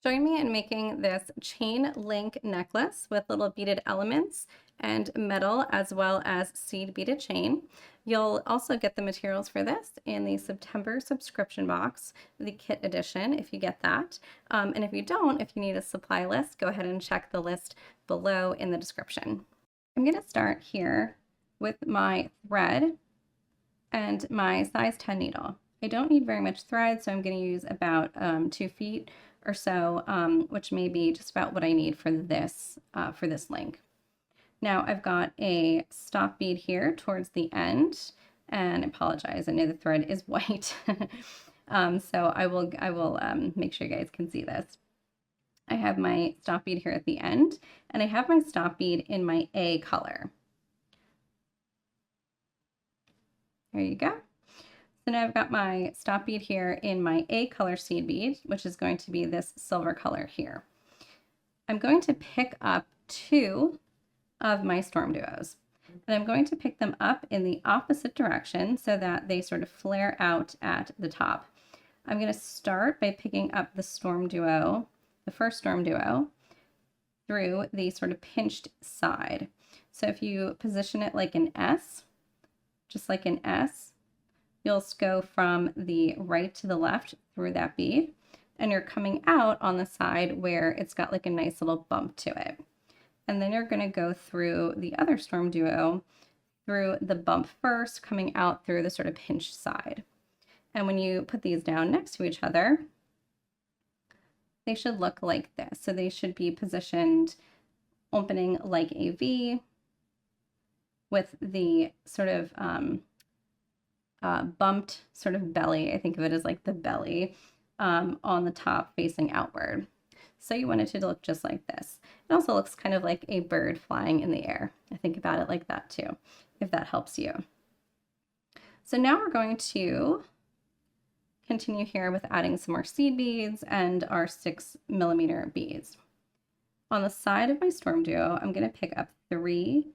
Join me in making this chain link necklace with little beaded elements and metal as well as seed beaded chain. You'll also get the materials for this in the September subscription box, the kit edition, if you get that. And if you don't, if you need a supply list, go ahead and check the list below in the description. I'm going to start here with my thread and my size 10 needle. I don't need very much thread, so I'm going to use about 2 feet or so, which may be just about what I need for this link. Now I've got a stop bead here towards the end, and I apologize, I know the thread is white, so I will make sure you guys can see this. I have my stop bead here at the end, and I have my stop bead in my A color. There you go. So now I've got my stop bead here in my A color seed bead, which is going to be this silver color here. I'm going to pick up 2 of my StormDuos, and I'm going to pick them up in the opposite direction so that they sort of flare out at the top. I'm going to start by picking up the StormDuo, the first StormDuo, through the sort of pinched side. So if you position it like an S, just like an S, you'll go from the right to the left through that bead, and you're coming out on the side where it's got like a nice little bump to it. And then you're going to go through the other StormDuo through the bump first, coming out through the sort of pinched side. And when you put these down next to each other, they should look like this. So they should be positioned opening like a V with the sort of bumped sort of belly. I think of it as like the belly on the top facing outward. So you want it to look just like this. It also looks kind of like a bird flying in the air. I think about it like that too, if that helps you. So now we're going to continue here with adding some more seed beads and our 6mm beads. On the side of my StormDuo, I'm going to pick up 3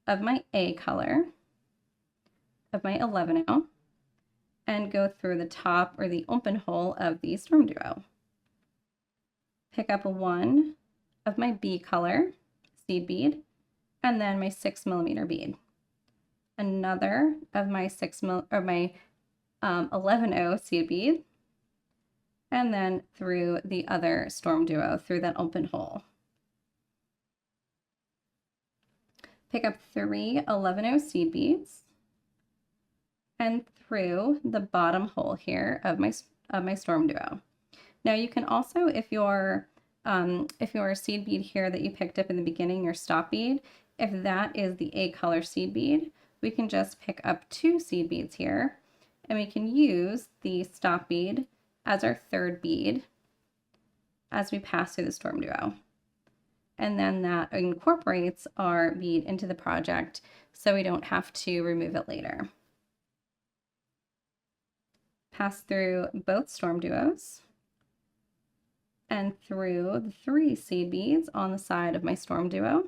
of my A color of my 11-0 and go through the top or the open hole of the StormDuo. Pick up 1 of my B color seed bead and then my 6mm bead. Another of my 11-0 seed bead, and then through the other StormDuo through that open hole. Pick up 3 11-0 seed beads and through the bottom hole here of my StormDuo. Now you can also, if your seed bead here that you picked up in the beginning, your stop bead, if that is the A color seed bead, we can just pick up 2 seed beads here, and we can use the stop bead as our 3rd bead as we pass through the StormDuo. And then that incorporates our bead into the project so we don't have to remove it later. Pass through both StormDuos and through the 3 seed beads on the side of my StormDuo,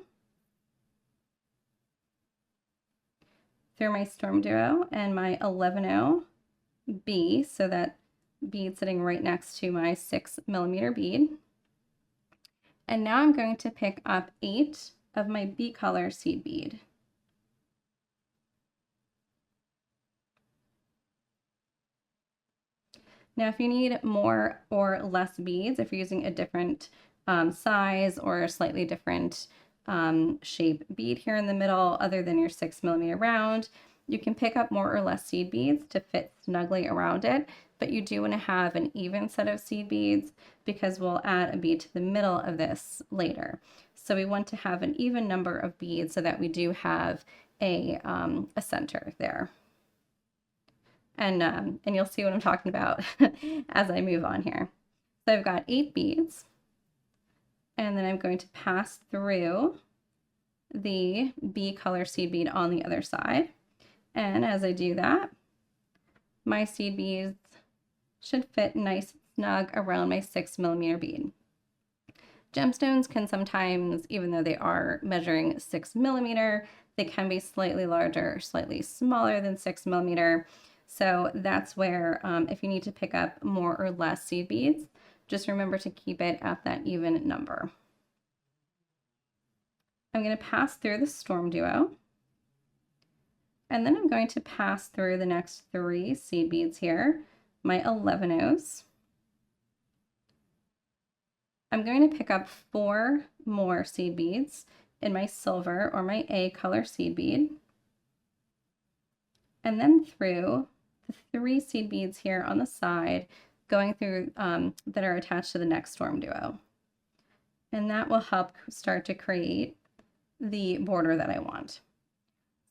through my StormDuo and my 11-0 B, so that bead sitting right next to my 6mm bead. And now I'm going to pick up 8 of my B color seed bead. Now, if you need more or less beads, if you're using a different size or a slightly different shape bead here in the middle, other than your 6mm round, you can pick up more or less seed beads to fit snugly around it, but you do want to have an even set of seed beads because we'll add a bead to the middle of this later. So we want to have an even number of beads so that we do have a center there. And you'll see what I'm talking about as I move on here. So I've got 8 beads, and then I'm going to pass through the B color seed bead on the other side. And as I do that, my seed beads should fit nice and snug around my 6mm bead. Gemstones can sometimes, even though they are measuring 6mm, they can be slightly larger or slightly smaller than 6mm. So that's where if you need to pick up more or less seed beads, Just remember to keep it at that even number. I'm going to pass through the StormDuo, and then I'm going to pass through the next 3 seed beads here, my 11-ohs. I'm going to pick up 4 more seed beads in my silver or my A color seed bead, and then through the 3 seed beads here on the side going through that are attached to the next StormDuo. And that will help start to create the border that I want.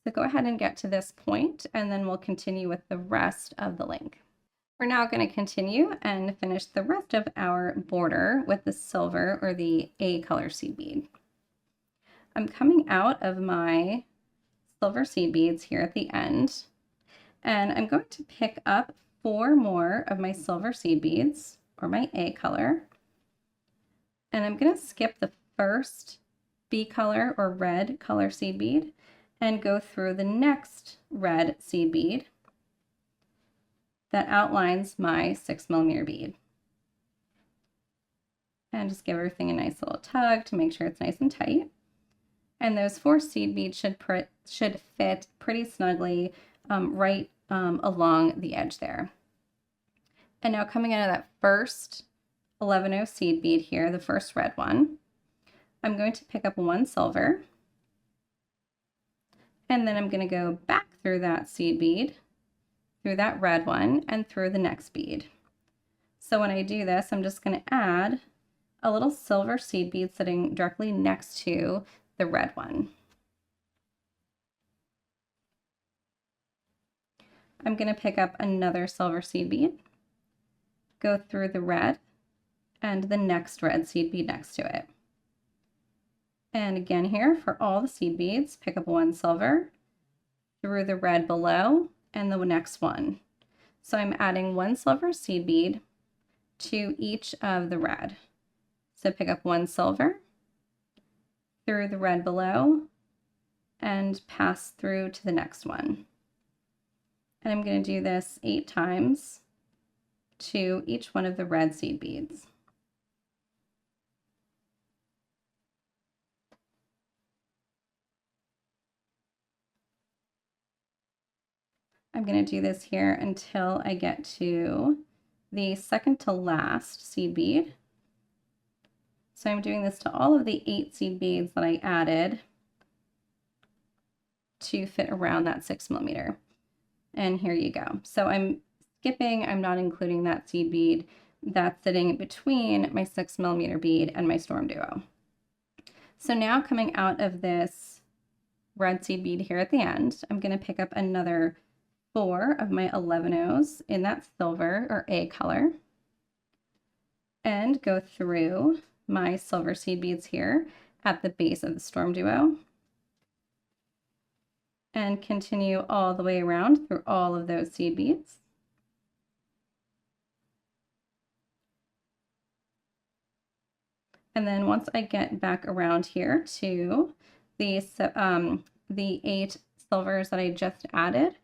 So go ahead and get to this point, and then we'll continue with the rest of the link. We're now going to continue and finish the rest of our border with the silver or the A color seed bead. I'm coming out of my silver seed beads here at the end, and I'm going to pick up 4 more of my silver seed beads or my A color, and I'm going to skip the first B color or red color seed bead and go through the next red seed bead that outlines my 6mm bead. And just give everything a nice little tug to make sure it's nice and tight. And those 4 seed beads should fit pretty snugly right along the edge there. And now coming out of that first 11-oh seed bead here, the first red one, I'm going to pick up 1 silver, and then I'm going to go back through that seed bead, through that red one, and through the next bead. So when I do this, I'm just going to add a little silver seed bead sitting directly next to the red one. I'm going to pick up another silver seed bead, go through the red, and the next red seed bead next to it. And again here, for all the seed beads, pick up 1 silver, through the red below, and the next one. So I'm adding 1 silver seed bead to each of the red. So pick up 1 silver, through the red below, and pass through to the next one. And I'm going to do this 8 times to each one of the red seed beads. I'm going to do this here until I get to the second to last seed bead. So I'm doing this to all of the 8 seed beads that I added to fit around that 6mm. And here you go. So I'm skipping, I'm not including that seed bead that's sitting between my 6mm bead and my StormDuo. So now coming out of this red seed bead here at the end, I'm going to pick up another 4 of my 11-ohs in that silver or A color and go through my silver seed beads here at the base of the StormDuo and continue all the way around through all of those seed beads. And then once I get back around here to the 8 silvers that I just added,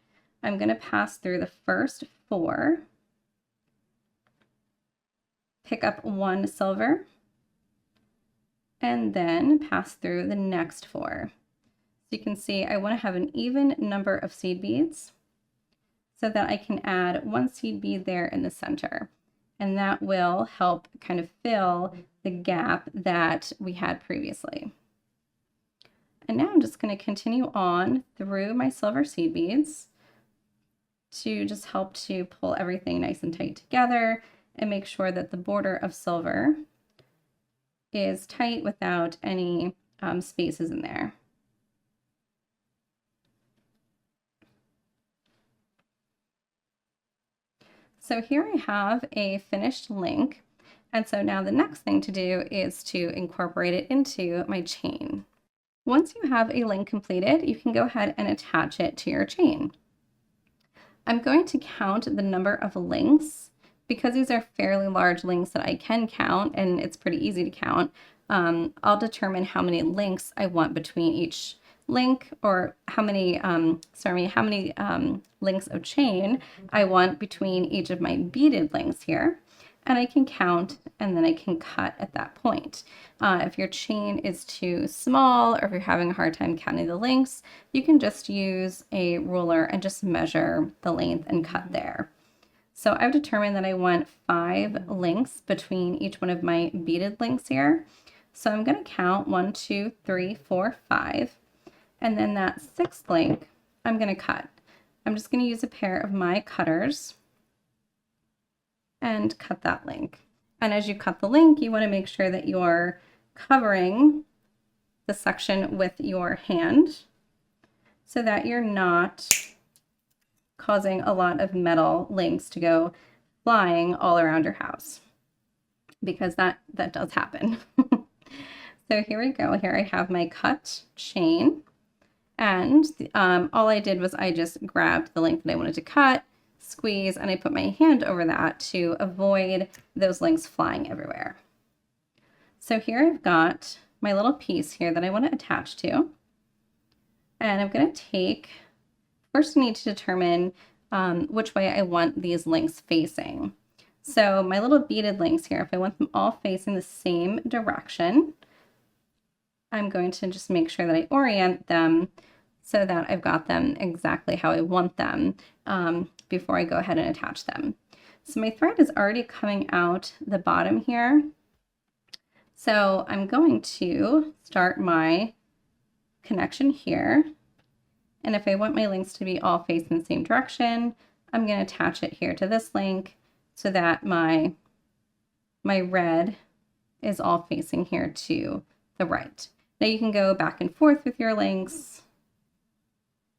I'm going to pass through the first 4, pick up 1 silver, and then pass through the next 4. So you can see I want to have an even number of seed beads so that I can add 1 seed bead there in the center. And that will help kind of fill the gap that we had previously. And now I'm just going to continue on through my silver seed beads to just help to pull everything nice and tight together and make sure that the border of silver is tight without any spaces in there. So here I have a finished link, and so now the next thing to do is to incorporate it into my chain. Once you have a link completed, you can go ahead and attach it to your chain. I'm going to count the number of links because these are fairly large links that I can count, and it's pretty easy to count. I'll determine how many links I want between each link, or how many links of chain I want between each of my beaded links here. and I can count, and then I can cut at that point. If your chain is too small, or if you're having a hard time counting the links, you can just use a ruler and just measure the length and cut there. So I've determined that I want 5 links between each one of my beaded links here. So I'm going to count 1, 2, 3, 4, 5. And then that 6th link, I'm going to cut. I'm just going to use a pair of my cutters and cut that link. And as you cut the link, you want to make sure that you're covering the section with your hand so that you're not causing a lot of metal links to go flying all around your house, because that does happen. So here we go. Here I have my cut chain, and all I did was I just grabbed the length that I wanted to cut, squeeze, and I put my hand over that to avoid those links flying everywhere. So here I've got my little piece here that I want to attach to, and I'm going to take, first I need to determine which way I want these links facing. So my little beaded links here, if I want them all facing the same direction, I'm going to just make sure that I orient them so that I've got them exactly how I want them before I go ahead and attach them. So my thread is already coming out the bottom here. So I'm going to start my connection here. And if I want my links to be all facing the same direction, I'm going to attach it here to this link so that my red is all facing here to the right. Now you can go back and forth with your links.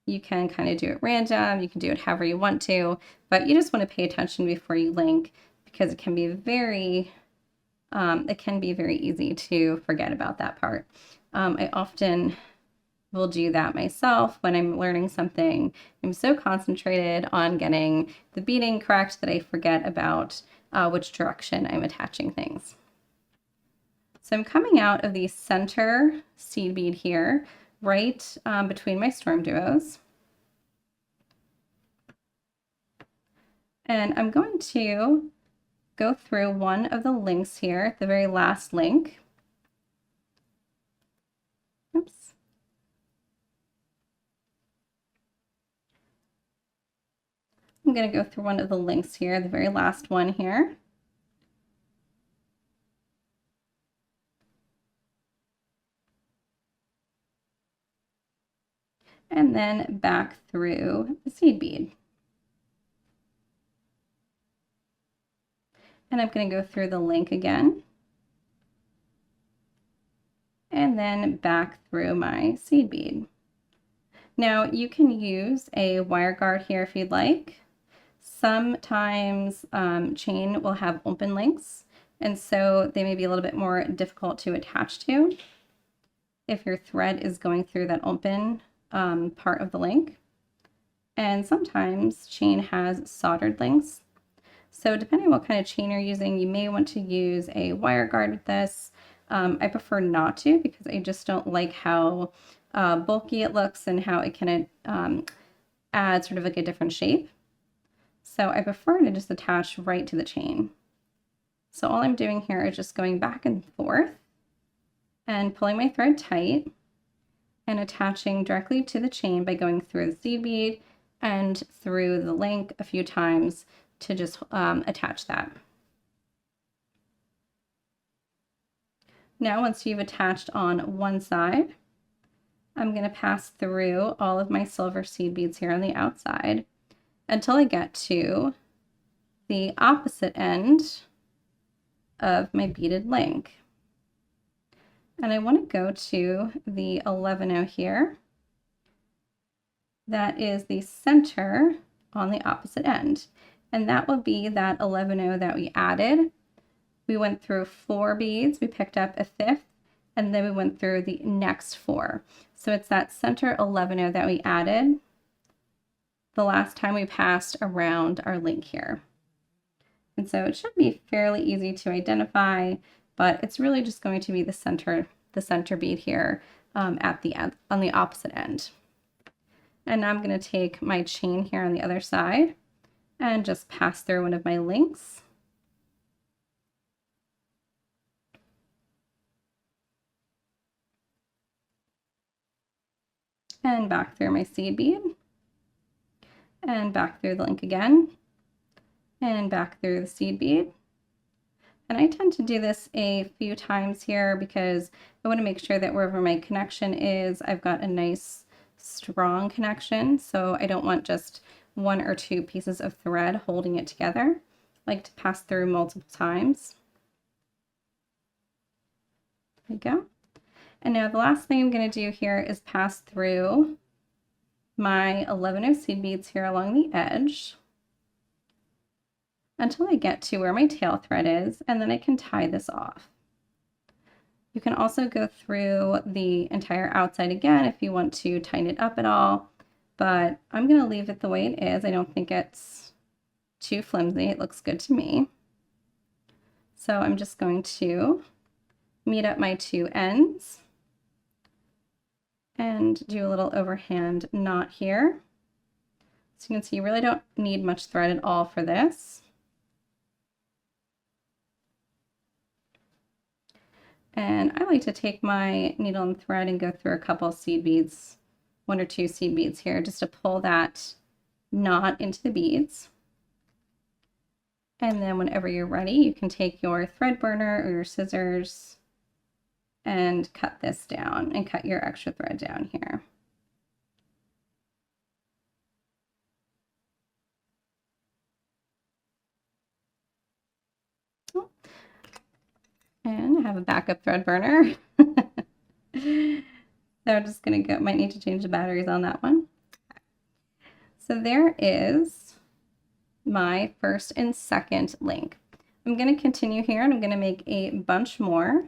You can kind of do it random. You can do it however you want to, but you just want to pay attention before you link, because it can be very easy to forget about that part. I often will do that myself when I'm learning something. I'm so concentrated on getting the beading correct that I forget about which direction I'm attaching things. So I'm coming out of the center seed bead here, right between my StormDuos. And I'm going to go through one of the links here, the very last link. Oops. I'm going to go through one of the links here, the very last one here. And then back through the seed bead. And I'm going to go through the link again. And then back through my seed bead. Now you can use a wire guard here if you'd like. Sometimes chain will have open links, and so they may be a little bit more difficult to attach to if your thread is going through that open part of the link. And sometimes chain has soldered links. So depending on what kind of chain you're using, you may want to use a wire guard with this. I prefer not to, because I just don't like how bulky it looks and how it can add sort of like a different shape. So I prefer to just attach right to the chain. So all I'm doing here is just going back and forth and pulling my thread tight and attaching directly to the chain by going through the seed bead and through the link a few times to just attach that. Now, once you've attached on one side, I'm going to pass through all of my silver seed beads here on the outside until I get to the opposite end of my beaded link. And I want to go to the 11-0 here. That is the center on the opposite end. And that will be that 11-0 that we added. We went through 4 beads, we picked up a 5th, and then we went through the next 4. So it's that center 11-0 that we added the last time we passed around our link here. And so it should be fairly easy to identify, but it's really just going to be the center bead here at the end, on the opposite end. And now I'm going to take my chain here on the other side and just pass through one of my links and back through my seed bead, and back through the link again, and back through the seed bead. And I tend to do this a few times here because I want to make sure that wherever my connection is, I've got a nice strong connection. So I don't want just one or two pieces of thread holding it together. I like to pass through multiple times. There we go. And now the last thing I'm going to do here is pass through my 11 seed beads here along the edge until I get to where my tail thread is, and then I can tie this off. You can also go through the entire outside again if you want to tighten it up at all, but I'm going to leave it the way it is. I don't think it's too flimsy. It looks good to me. So I'm just going to meet up my two ends and do a little overhand knot here. So you can see you really don't need much thread at all for this. And I like to take my needle and thread and go through a couple seed beads, one or two seed beads here, just to pull that knot into the beads. And then whenever you're ready, you can take your thread burner or your scissors and cut this down and cut your extra thread down here. And I have a backup thread burner. So I'm just gonna go, might need to change the batteries on that one. So there is my first and second link. I'm gonna continue here and I'm gonna make a bunch more,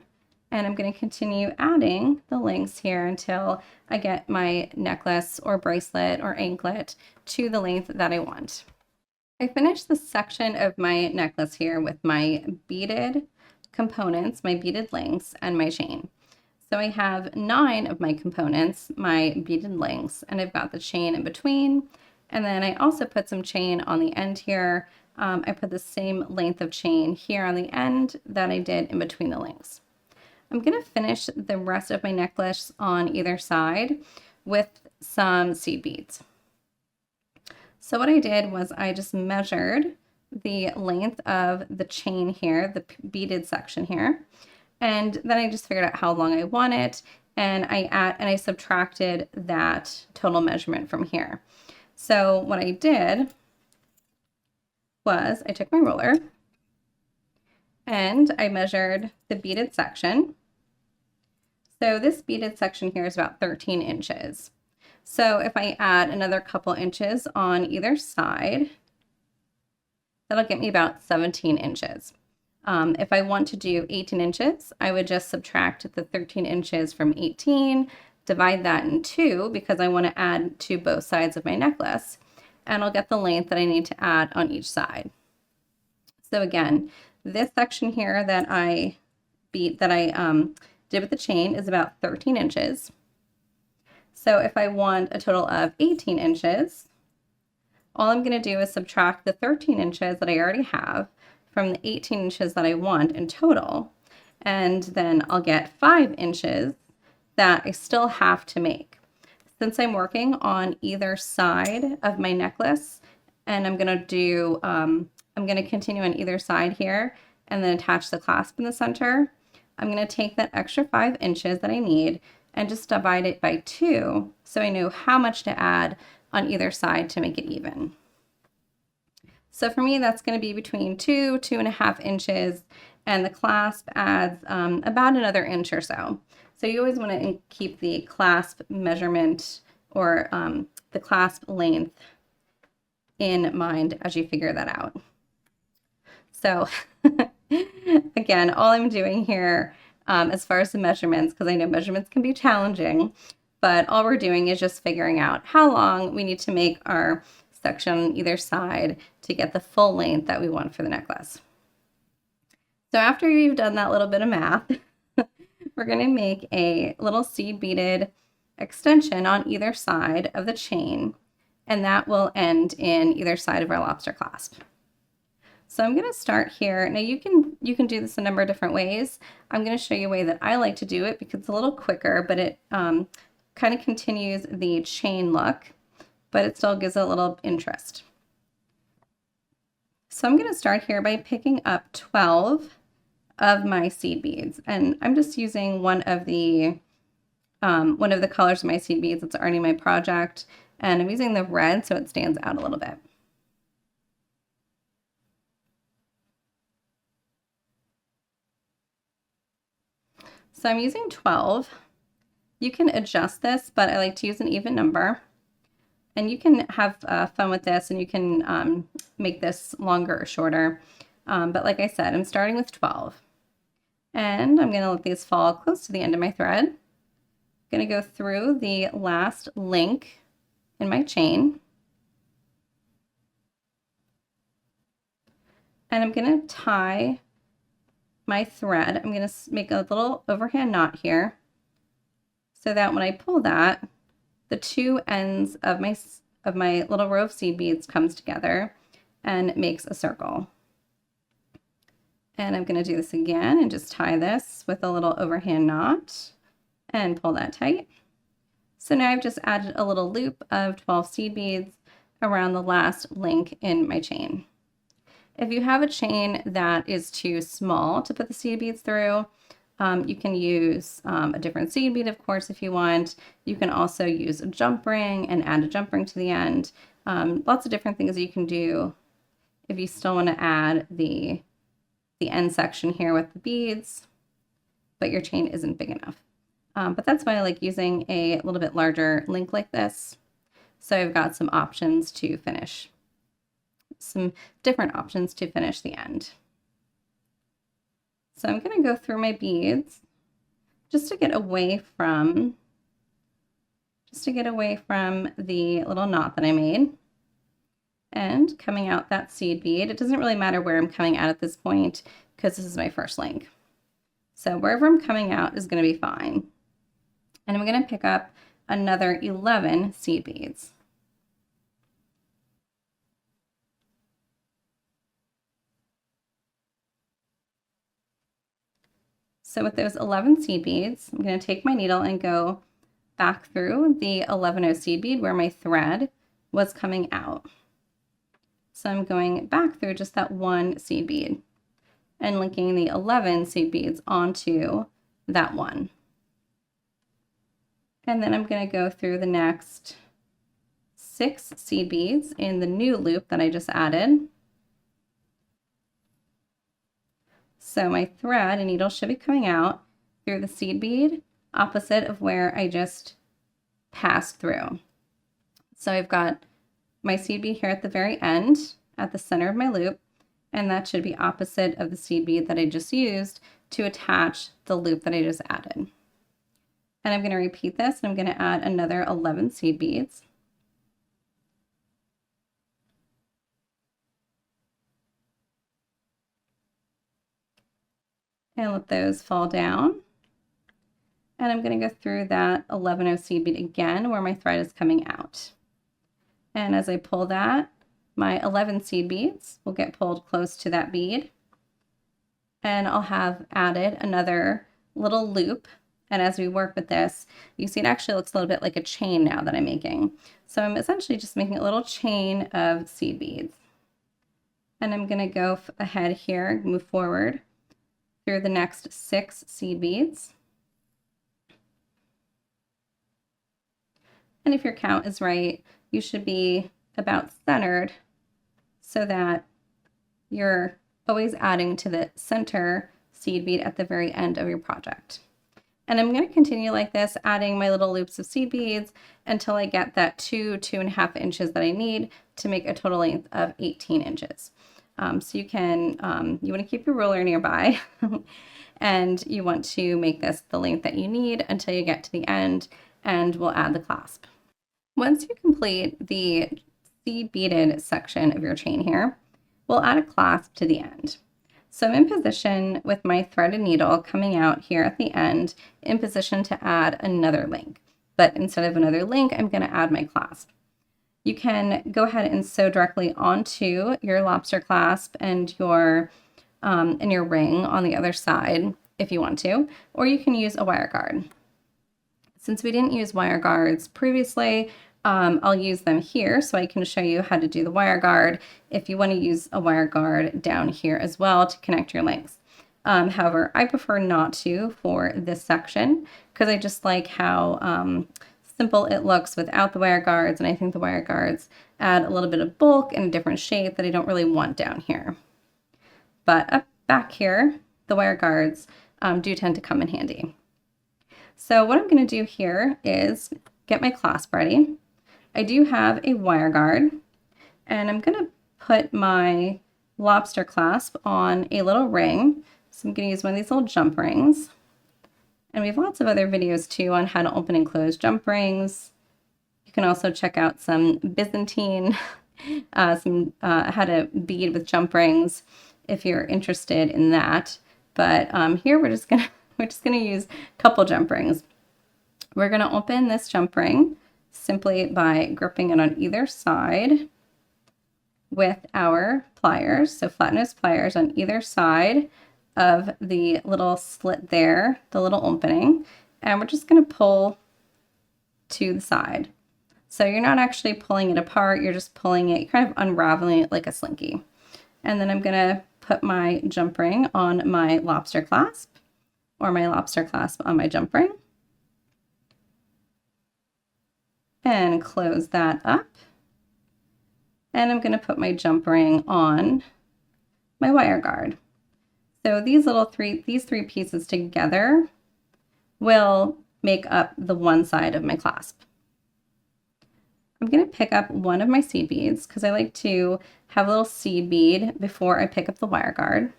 and I'm gonna continue adding the links here until I get my necklace or bracelet or anklet to the length that I want. I finished the section of my necklace here with my beaded components, my beaded links, and my chain. So I have 9 of my components, my beaded links, and I've got the chain in between. And then I also put some chain on the end here. I put the same length of chain here on the end that I did in between the links. I'm going to finish the rest of my necklace on either side with some seed beads. So what I did was I just measured the length of the chain here, the beaded section here, and then I just figured out how long I want it, and I subtracted that total measurement from here. So what I did was I took my ruler and I measured the beaded section. So this beaded section here is about 13 inches. So if I add another couple inches on either side, that'll get me about 17 inches. If I want to do 18 inches, I would just subtract the 13 inches from 18, divide that in 2 because I want to add to both sides of my necklace, and I'll get the length that I need to add on each side. So again, this section here that I did with the chain is about 13 inches. So if I want a total of 18 inches, all I'm going to do is subtract the 13 inches that I already have from the 18 inches that I want in total, and then I'll get 5 inches that I still have to make. Since I'm working on either side of my necklace, and I'm going to continue on either side here and then attach the clasp in the center, I'm going to take that extra 5 inches that I need and just divide it by 2 so I know how much to add on either side to make it even. So for me, that's going to be between 2.5 inches, and the clasp adds about another inch or so. So you always want to keep the clasp measurement or the clasp length in mind as you figure that out. So again, all I'm doing here as far as the measurements, because I know measurements can be challenging, but all we're doing is just figuring out how long we need to make our section on either side to get the full length that we want for the necklace. So after you've done that little bit of math, we're going to make a little seed beaded extension on either side of the chain, and that will end in either side of our lobster clasp. So I'm going to start here. Now you can do this a number of different ways. I'm going to show you a way that I like to do it because it's a little quicker, but it kind of continues the chain look, but it still gives it a little interest. So I'm going to start here by picking up 12 of my seed beads, and I'm just using one of the colors of my seed beads that's already in my project, and I'm using the red so it stands out a little bit. So I'm using 12. You can adjust this, but I like to use an even number. And you can have fun with this, and you can make this longer or shorter. But like I said, I'm starting with 12. And I'm going to let these fall close to the end of my thread. I'm going to go through the last link in my chain. And I'm going to tie my thread. I'm going to make a little overhand knot here so that when I pull that, the two ends of my little row of seed beads comes together and makes a circle. And I'm going to do this again and just tie this with a little overhand knot and pull that tight. So now I've just added a little loop of 12 seed beads around the last link in my chain. If you have a chain that is too small to put the seed beads through, you can use a different seed bead, of course, if you want. You can also use a jump ring and add a jump ring to the end. Lots of different things you can do if you still want to add the end section here with the beads, but your chain isn't big enough. But that's why I like using a little bit larger link like this. So I've got some options to finish, some different options to finish the end. So I'm going to go through my beads just to get away from the little knot that I made. And coming out that seed bead, it doesn't really matter where I'm coming out at this point because this is my first link. So wherever I'm coming out is going to be fine. And I'm going to pick up another 11 seed beads. So with those 11 seed beads, I'm going to take my needle and go back through the 11 seed bead where my thread was coming out. So I'm going back through just that one seed bead and linking the 11 seed beads onto that one. And then I'm going to go through the next 6 seed beads in the new loop that I just added. So my thread and needle should be coming out through the seed bead opposite of where I just passed through. So I've got my seed bead here at the very end, at the center of my loop, and that should be opposite of the seed bead that I just used to attach the loop that I just added. And I'm going to repeat this, and I'm going to add another 11 seed beads. And let those fall down. And I'm going to go through that 11 seed bead again where my thread is coming out. And as I pull that, my 11 seed beads will get pulled close to that bead. And I'll have added another little loop. And as we work with this, you see it actually looks a little bit like a chain now that I'm making. So I'm essentially just making a little chain of seed beads. And I'm going to go ahead here, move forward through the next 6 seed beads. And if your count is right, you should be about centered so that you're always adding to the center seed bead at the very end of your project. And I'm going to continue like this, adding my little loops of seed beads until I get that 2.5 inches that I need to make a total length of 18 inches. So you want to keep your ruler nearby and you want to make this the length that you need until you get to the end, and we'll add the clasp. Once you complete the seed beaded section of your chain here, we'll add a clasp to the end. So I'm in position with my threaded needle coming out here at the end, in position to add another link. But instead of another link, I'm going to add my clasp. You can go ahead and sew directly onto your lobster clasp and your ring on the other side if you want to, or you can use a wire guard. Since we didn't use wire guards previously, I'll use them here so I can show you how to do the wire guard if you want to use a wire guard down here as well to connect your links. However, I prefer not to for this section because I just like how simple it looks without the wire guards, and I think the wire guards add a little bit of bulk and a different shape that I don't really want down here. But up back here, the wire guards do tend to come in handy. So what I'm going to do here is get my clasp ready. I do have a wire guard, and I'm going to put my lobster clasp on a little ring. So I'm going to use one of these little jump rings. And we have lots of other videos too on how to open and close jump rings. You can also check out some Byzantine, how to bead with jump rings if you're interested in that. But here we're just gonna use a couple jump rings. We're gonna open this jump ring simply by gripping it on either side with our pliers. So flat nose pliers on either side of the little slit there, the little opening, and we're just gonna pull to the side. So you're not actually pulling it apart, you're just pulling it, kind of unraveling it like a slinky. And then I'm gonna put my jump ring on my lobster clasp, or my lobster clasp on my jump ring, and close that up. And I'm gonna put my jump ring on my wire guard. So these three pieces together will make up the one side of my clasp. I'm going to pick up one of my seed beads because I like to have a little seed bead before I pick up the wire guard.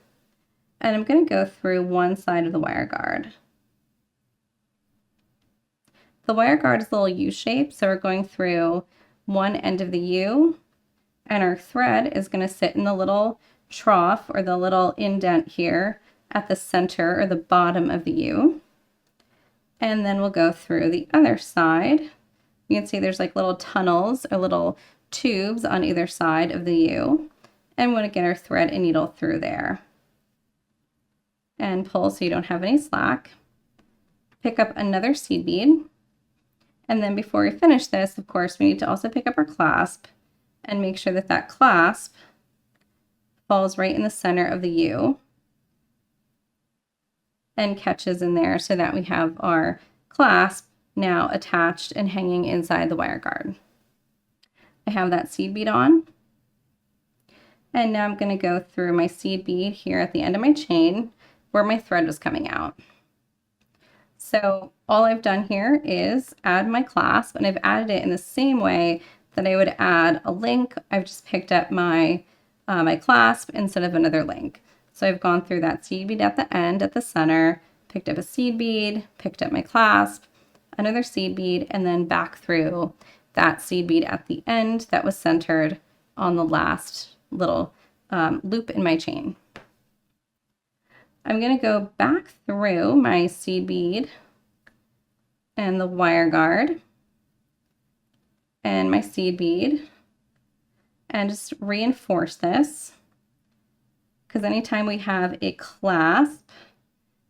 And I'm going to go through one side of the wire guard. The wire guard is a little U-shaped, so we're going through one end of the U, and our thread is going to sit in the little trough or the little indent here at the center or the bottom of the U. And then we'll go through the other side. You can see there's like little tunnels or little tubes on either side of the U. And we want to get our thread and needle through there. And pull so you don't have any slack. Pick up another seed bead. And then before we finish this, of course, we need to also pick up our clasp and make sure that that clasp falls right in the center of the U and catches in there so that we have our clasp now attached and hanging inside the wire guard. I have that seed bead on, and now I'm going to go through my seed bead here at the end of my chain where my thread was coming out. So all I've done here is add my clasp, and I've added it in the same way that I would add a link. I've just picked up my my clasp instead of another link. So I've gone through that seed bead at the end, at the center, picked up a seed bead, picked up my clasp, another seed bead, and then back through that seed bead at the end that was centered on the last little loop in my chain. I'm going to go back through my seed bead and the wire guard and my seed bead and just reinforce this, because anytime we have a clasp,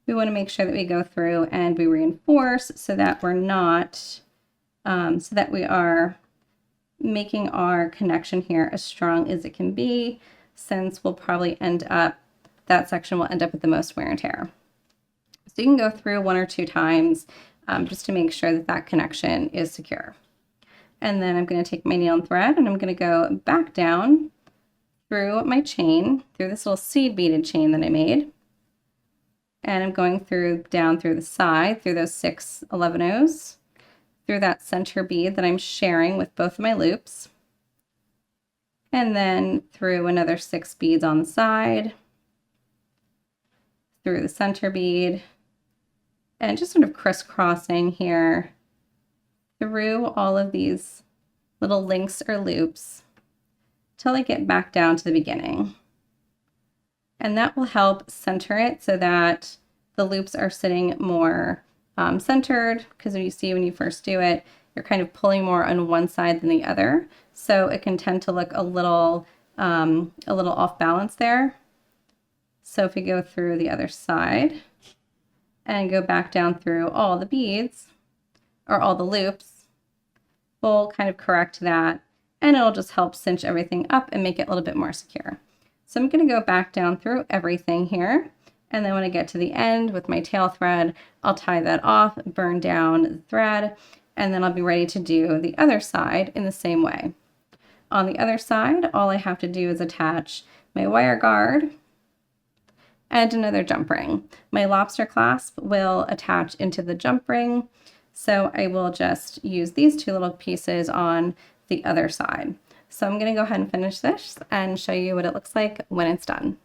we want to make sure that we go through and we reinforce so that we're not, so that we are making our connection here as strong as it can be, since we'll probably end up, that section will end up with the most wear and tear. So you can go through one or two times just to make sure that that connection is secure. And then I'm going to take my needle and thread, and I'm going to go back down through my chain, through this little seed beaded chain that I made. And I'm going down through the side, through those 6 11-ohs, through that center bead that I'm sharing with both of my loops. And then through another 6 beads on the side, through the center bead, and just sort of crisscrossing here through all of these little links or loops till I get back down to the beginning. And that will help center it so that the loops are sitting more centered, because when you first do it, you're kind of pulling more on one side than the other. So it can tend to look a little off balance there. So if we go through the other side and go back down through all the beads, or all the loops will kind of correct that, and it'll just help cinch everything up and make it a little bit more secure. So I'm going to go back down through everything here, and then when I get to the end with my tail thread, I'll tie that off, burn down the thread, and then I'll be ready to do the other side in the same way. On the other side, all I have to do is attach my wire guard and another jump ring. My lobster clasp will attach into the jump ring, so I will just use these two little pieces on the other side. So I'm going to go ahead and finish this and show you what it looks like when it's done.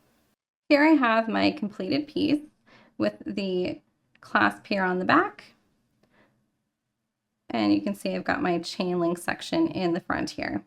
Here I have my completed piece with the clasp here on the back. And you can see I've got my chain link section in the front here.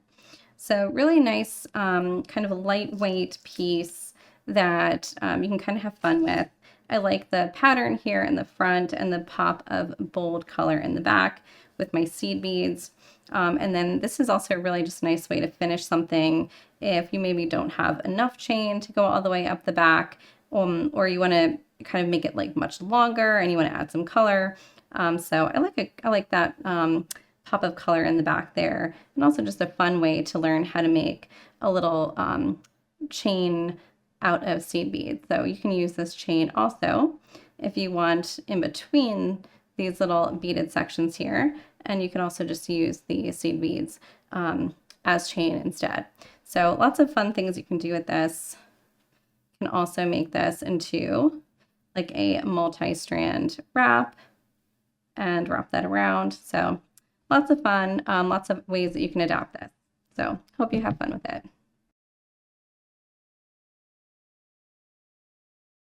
So really nice, kind of a lightweight piece that you can kind of have fun with. I like the pattern here in the front and the pop of bold color in the back with my seed beads. And then this is also really just a nice way to finish something if you maybe don't have enough chain to go all the way up the back, or you want to kind of make it like much longer and you want to add some color. So I like that pop of color in the back there, and also just a fun way to learn how to make a little chain out of seed beads. So you can use this chain also if you want in between these little beaded sections here, and you can also just use the seed beads as chain instead. So lots of fun things you can do with this. You can also make this into like a multi-strand wrap and wrap that around. So lots of fun, lots of ways that you can adapt this. So hope you have fun with it.